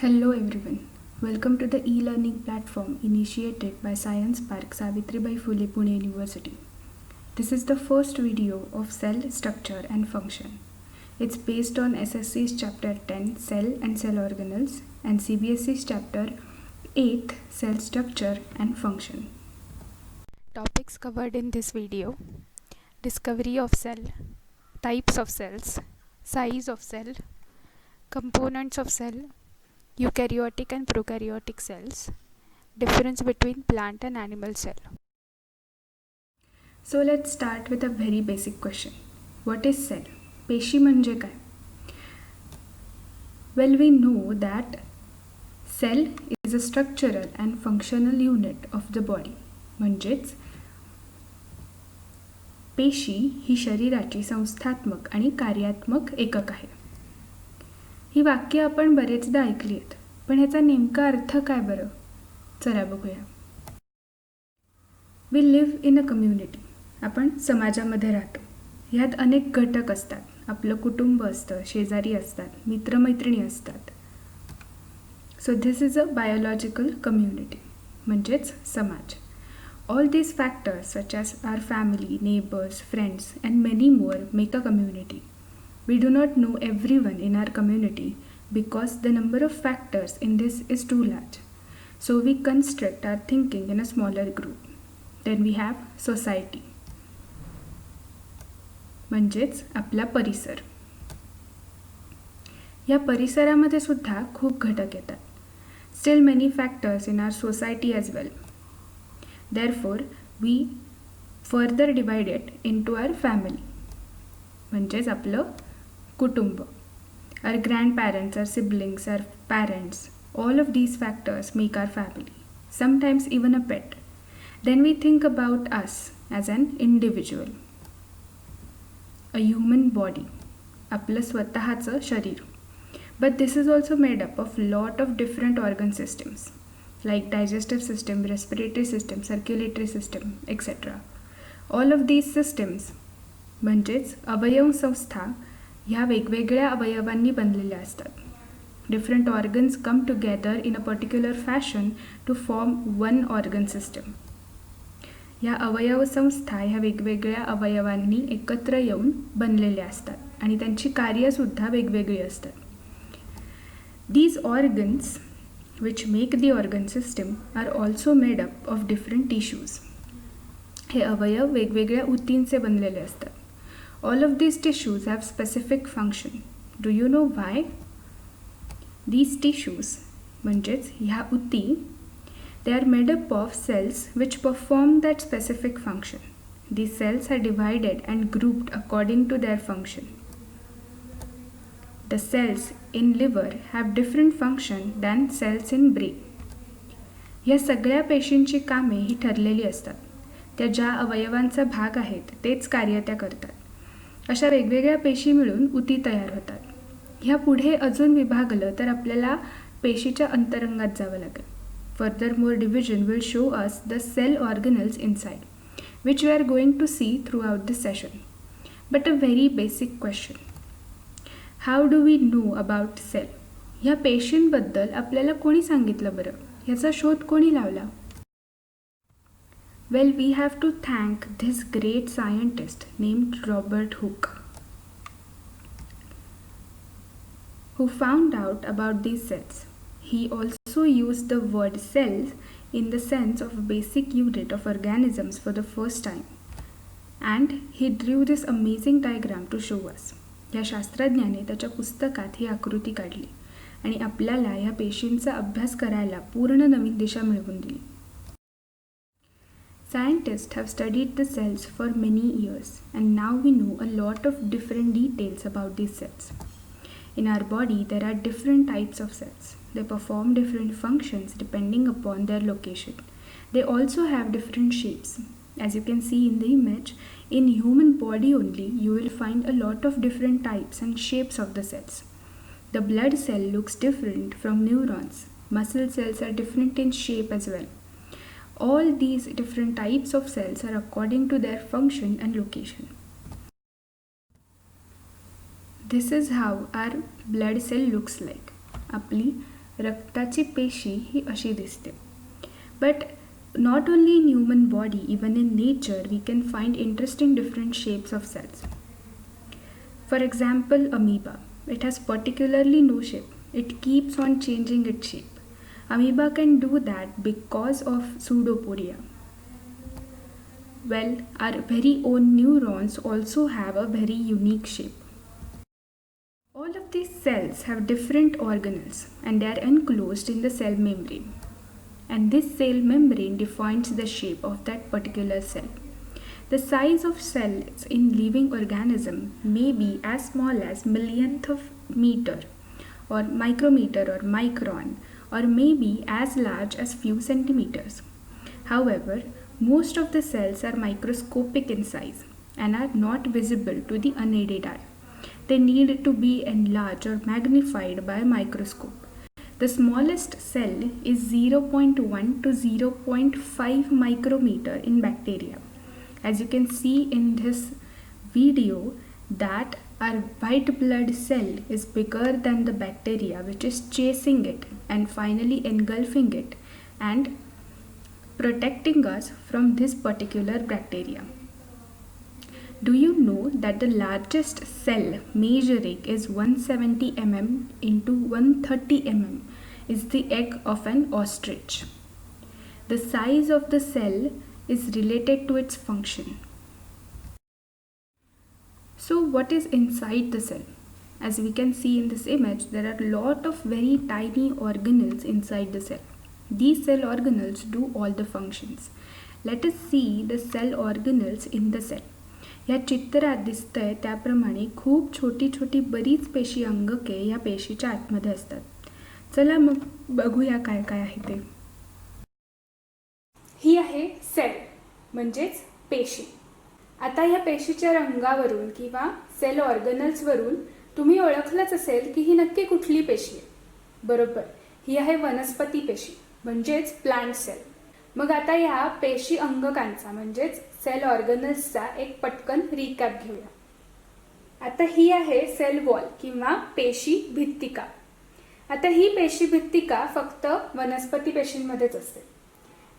Hello everyone. Welcome to the e-learning platform initiated by Science Park Savitribai Phule Pune University. This is the first video of cell structure and function. It's based on SSC's chapter 10 Cell and Cell Organelles and CBSE's chapter 8 Cell Structure and Function. Topics covered in this video: discovery of cell, types of cells, size of cell, components of cell, eukaryotic and prokaryotic cells, difference between plant and animal cell. So let's start with a very basic question. What is cell? पेशी म्हणजे काय? Well, we know that cell is a structural and functional unit of the body. म्हणजेच पेशी ही शरीराची संस्थात्मक आणि कार्यात्मक एकक आहे. ही वाक्य आपण बरेचदा ऐकली आहेत, पण ह्याचा नेमका अर्थ काय बरं? चला बघूया. We live in a community. आपण समाजामध्ये राहतो. ह्यात अनेक घटक असतात. आपलं कुटुंब असतं, शेजारी असतात, मित्रमैत्रिणी असतात. So this is a biological community, म्हणजेच समाज. All these factors such as our family, neighbors, friends and many more make a community. We do not know everyone in our community because the number of factors in this is too large. So we construct our thinking in a smaller group. Then we have society. म्हणजेच आपला परिसर. या परिसरामध्ये सुद्धा खूप घटक येतात. Still many factors in our society as well. Therefore, we further divide it into our family. म्हणजेच आपलं कुटुंब. Our grandparents, our siblings, our parents, all of these factors make our family. Sometimes even a pet. Then we think about us as an individual. A human body. आपलं स्वतःचं शरीर. But this is also made up of lot of different organ systems. Like digestive system, respiratory system, circulatory system, etc. All of these systems म्हणजेच अवयव संस्था ह्या वेगवेगळ्या अवयवांनी बनलेल्या असतात. Different organs come together in a particular fashion to form one organ system. ह्या अवयव संस्था ह्या वेगवेगळ्या अवयवांनी एकत्र येऊन बनलेल्या असतात आणि त्यांची कार्यसुद्धा वेगवेगळी असतात. These organs which make the organ system are also made up of different tissues. हे अवयव वेगवेगळ्या ऊतींचे बनलेले असतात. All of these tissues have specific function. Do you know why? These tissues म्हणजेच ह्या ऊती they are made up of cells which perform that specific function. These cells are divided and grouped according to their function. The cells in liver have different function than cells in brain. या सगळ्या पेशींची कामे ही ठरलेली असतात. त्या ज्या अवयवांचा भाग आहेत तेच कार्य त्या करतात. अशा वेगवेगळ्या पेशी मिळून ऊती तयार होतात. ह्या पुढे अजून विभागलं तर आपल्याला पेशीच्या अंतरंगात जावं लागेल. Furthermore, division will show us the cell organelles inside, which we are going to see throughout this session. But a very basic question. How do we know about cell? ह्या पेशींबद्दल आपल्याला कोणी सांगितलं बरं? ह्याचा शोध कोणी लावला? Well, we have to thank this great scientist named Robert Hooke, who found out about these cells. He also used the word cells in the sense of a basic unit of organisms for the first time. And he drew this amazing diagram to show us. या शास्त्रज्ञाने त्याच्या पुस्तकात ही आकृती काढली आणि आपल्याला ह्या पेशींचा अभ्यास करायला पूर्ण नवीन दिशा मिळवून दिली. Scientists have studied the cells for many years and now we know a lot of different details about these cells. In our body there are different types of cells. They perform different functions depending upon their location. They also have different shapes. As you can see in the image, in human body only you will find a lot of different types and shapes of the cells. The blood cell looks different from neurons. Muscle cells are different in shape as well. All these different types of cells are according to their function and location. This is how our blood cell looks like. आपली रक्ताची पेशी ही अशी दिसते. But not only in human body, even in nature we can find interesting different shapes of cells. For example, amoeba. It has particularly no shape. It keeps on changing its shape. Amoeba can do that because of pseudopodia. Well, our very own neurons also have a very unique shape. All of these cells have different organelles and they are enclosed in the cell membrane. And this cell membrane defines the shape of that particular cell. The size of cells in living organism may be as small as millionth of meter or micrometer or micron, or may be as large as few centimeters. However, most of the cells are microscopic in size and are not visible to the unaided eye. They need to be enlarged or magnified by a microscope. The smallest cell is 0.1 to 0.5 micrometer in bacteria. As you can see in this video, that our white blood cell is bigger than the bacteria which is chasing it and finally engulfing it and protecting us from this particular bacteria. Do you know that the largest cell measuring is 170 mm into 130 mm is the egg of an ostrich? The size of the cell is related to its function. So what is inside the cell? As we can see in this image, there are a lot of very tiny organelles inside the cell. These cell organelles do all the functions. Let us see the cell organelles in the cell. या चित्रात दिसतंय त्याप्रमाणे खूप छोटी छोटी बरीच पेशी अंगके या पेशीच्या आतमध्ये असतात. चला मग बघूया काय काय आहे ते. ही आहे सेल म्हणजेच पेशी. आता या पेशीच्या रंगावरून किंवा सेल ऑर्गनल्सवरून तुम्ही ओळखलंच असेल की ही नक्की कुठली पेशी आहे. बरोबर, ही आहे वनस्पती पेशी म्हणजेच प्लांट सेल. मग आता या पेशी अंगकांचा म्हणजेच सेल ऑर्गनल्सचा एक पटकन रिकॅप घेऊया. आता ही आहे सेल वॉल किंवा पेशी भित्तिका. आता ही पेशी भित्तिका फक्त वनस्पती पेशींमध्येच असते.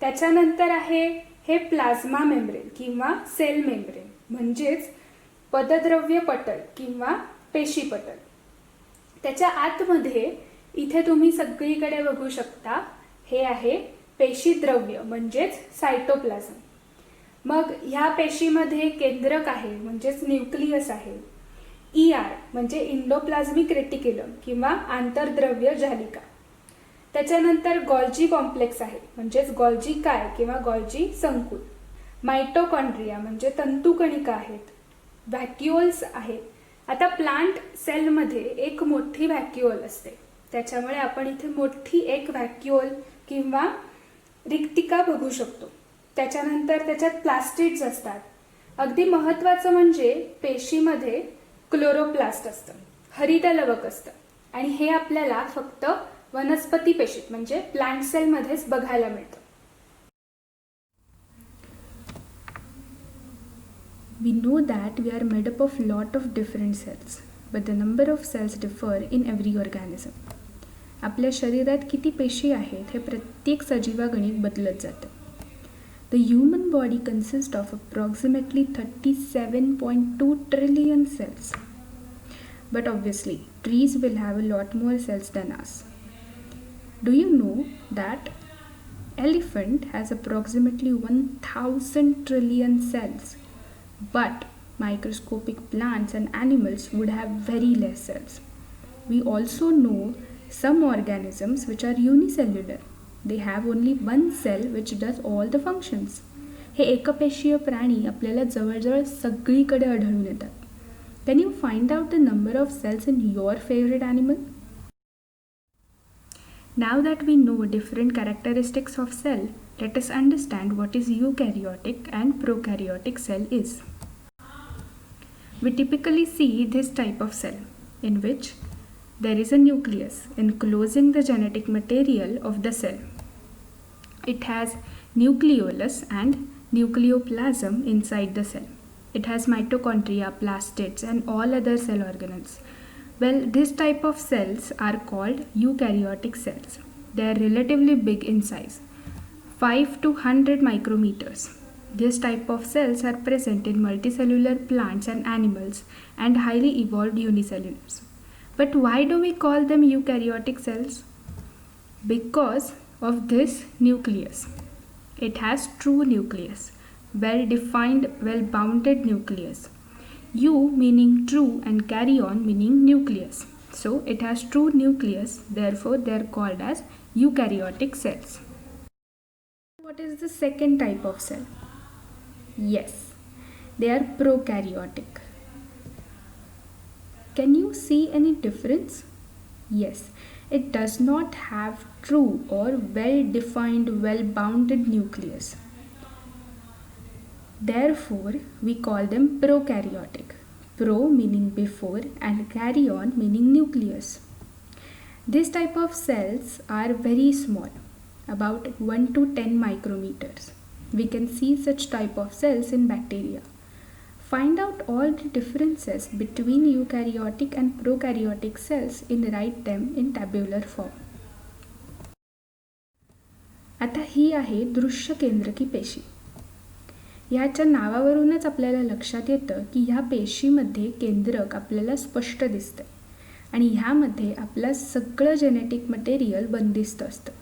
त्याच्यानंतर आहे हे प्लाझ्मा मेम्ब्रेन किंवा सेल मेम्ब्रेन म्हणजेच पदद्रव्य पटल किंवा पेशी पटल. त्याच्या आतमध्ये इथे तुम्ही सगळीकडे बघू शकता हे आहे पेशी द्रव्य म्हणजेच सायटोप्लाझम. मग ह्या पेशीमध्ये केंद्रक आहे म्हणजेच न्यूक्लियस आहे. ER म्हणजे इंडोप्लाझमिक रेटिक्युलम किंवा आंतरद्रव्य जालिका. त्याच्यानंतर गॉल्जी कॉम्प्लेक्स आहे म्हणजेच गॉल्जी काय किंवा गॉल्जी संकुल. मायटोकॉन्ड्रिया म्हणजे तंतुकणिका आहेत. व्हॅक्युओल्स आहेत. आता प्लांट सेलमध्ये एक मोठी व्हॅक्युओल असते, त्याच्यामुळे आपण इथे मोठी एक व्हॅक्युओल किंवा रिक्तिका बघू शकतो. त्याच्यानंतर त्याच्यात प्लास्टिड्स असतात. अगदी महत्त्वाचं म्हणजे पेशीमध्ये क्लोरोप्लास्ट असतं, हरितलवक असतं आणि हे आपल्याला फक्त वनस्पती पेशीत म्हणजे प्लांट सेलमध्येच बघायला मिळतं. We know that we are made up of lot of different cells, but the number of cells differ in every organism. आपल्या शरीरात किती पेशी आहेत हे प्रत्येक सजीवागणिक बदलत जातं. The human body consists of approximately 37.2 trillion cells. But obviously, trees will have a lot more cells than us. Do you know that elephant has approximately 1000 trillion cells? But microscopic plants and animals would have very less cells. We also know some organisms which are unicellular. They have only one cell which does all the functions. हे एकपेशीय प्राणी आपल्याला जवळजवळ सगळीकडे आढळून येतात. Can you find out the number of cells in your favorite animal? Now that we know different characteristics of cell, let us understand what is eukaryotic and prokaryotic cell is. We typically see this type of cell in which there is a nucleus enclosing the genetic material of the cell. It has nucleolus and nucleoplasm inside the cell. It has mitochondria, plastids and all other cell organelles. Well, this type of cells are called eukaryotic cells. They are relatively big in size, 5 to 100 micrometers. This type of cells are present in multicellular plants and animals and highly evolved unicellulars. But why do we call them eukaryotic cells? Because of this nucleus. It has true nucleus, well-defined, well-bounded nucleus. U meaning true and karyon meaning nucleus. So it has true nucleus, therefore they are called as eukaryotic cells. What is the second type of cell? Yes, they are prokaryotic. Can you see any difference? Yes, it does not have true or well-defined, well-bounded nucleus. Therefore, we call them prokaryotic. Pro meaning before and karyon meaning nucleus. This type of cells are very small, about 1 to 10 micrometers. We can see such type of cells in bacteria. Find out all the differences between eukaryotic and prokaryotic cells and write them in tabular form. आता ही आहे दृश्य केंद्रकी पेशी. ह्याच्या नावावरूनच आपल्याला लक्षात येतं की ह्या पेशीमध्ये केंद्रक आपल्याला स्पष्ट दिसतं आणि ह्यामध्ये आपलं सगळं जेनेटिक मटेरियल बंदिस्त असतं.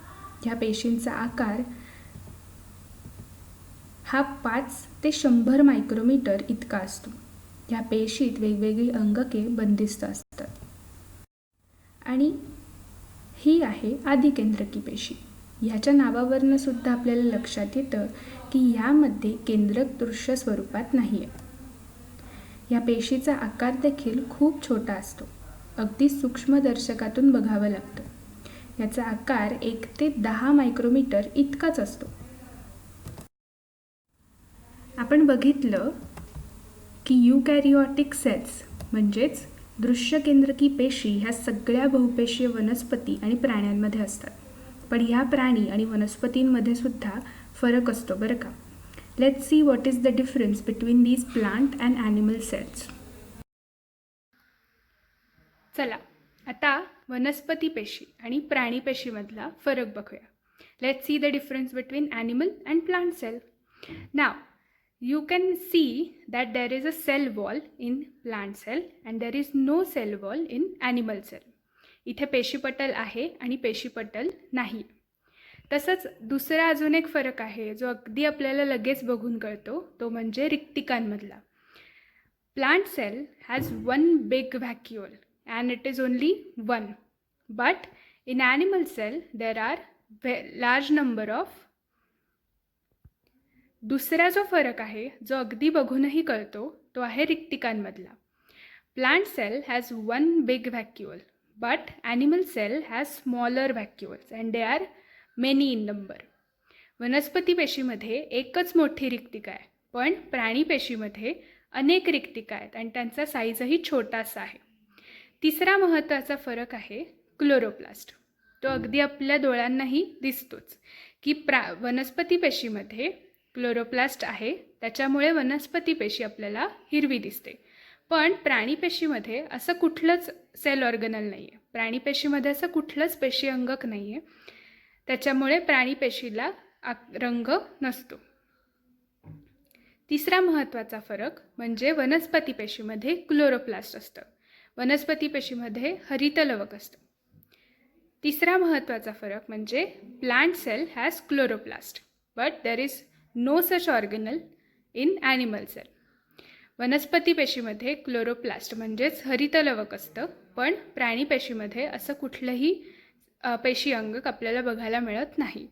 ह्या पेशींचा आकार हा 5 ते 100 मायक्रोमीटर इतका असतो. ह्या पेशीत वेगवेगळी अंगके बंदिस्त असतात. आणि ही आहे आदिकेंद्रकी पेशी. ह्याच्या नावावरनं सुद्धा आपल्याला लक्षात येतं की ह्यामध्ये केंद्रक दृश्य स्वरूपात नाही आहे. ह्या पेशीचा आकार देखील खूप छोटा असतो. अगदी सूक्ष्मदर्शकातून बघावं लागतं. याचा आकार 1 ते 10 मायक्रोमीटर इतकाच असतो. आपण बघितलं की युकॅरियोटिक सेल्स म्हणजेच दृश्य केंद्रकी पेशी ह्या सगळ्या बहुपेशीय वनस्पती आणि प्राण्यांमध्ये असतात. पण ह्या प्राणी आणि वनस्पतींमध्ये सुद्धा फरक असतो बरं का. Let's see what is the difference between these plant and animal cells. चला आता वनस्पती पेशी आणि प्राणी पेशीमधला फरक बघूया. Let's see the difference between animal and plant cell. Now you can see that there is a cell wall in plant cell and there is no cell wall in animal cell. इथे पेशीपटल आहे आणि पेशीपटल नाही. तसंच दुसरा अजून एक फरक आहे जो अगदी आपल्याला लगेच बघून कळतो, तो म्हणजे रिक्तिकांमधला. Plant cell has one big vacuole and it is only one, but in animal cell there are large number of. दुसरा जो फरक आहे जो अगदी बघूनही कळतो तो आहे रिक्तिकांमधला. Plant cell has one big vacuole but animal cell has smaller vacuoles and they are many in number. वनस्पती पेशीमध्ये एकच मोठी रिक्तिका आहे, पण प्राणी पेशीमध्ये अनेक रिक्तिका आहेत आणि त्यांचा साईजही छोटासा आहे. तिसरा महत्त्वाचा फरक आहे क्लोरोप्लास्ट. तो अगदी आपल्या डोळ्यांनाही दिसतोच की वनस्पती पेशीमध्ये क्लोरोप्लास्ट आहे, त्याच्यामुळे वनस्पती पेशी आपल्याला हिरवी दिसते. पण प्राणी पेशीमध्ये असं कुठलंच सेल ऑर्गनल नाही आहे. प्राणी पेशीमध्ये असं कुठलंच पेशी अंगक नाही आहे, त्याच्यामुळे प्राणी पेशीला रंग नसतो. तिसरा महत्त्वाचा फरक म्हणजे वनस्पती पेशीमध्ये क्लोरोप्लास्ट असतं, वनस्पती पेशीमध्ये हरितलवक असतं. तिसरा महत्त्वाचा फरक म्हणजे plant cell has chloroplast but there is no such organelle in animal cell. वनस्पती पेशीमध्ये क्लोरोप्लास्ट म्हणजेच हरितलवक असतं, पण प्राणी पेशीमध्ये असं कुठलंही पेशी अंगक आपल्याला बघायला मिळत नाही.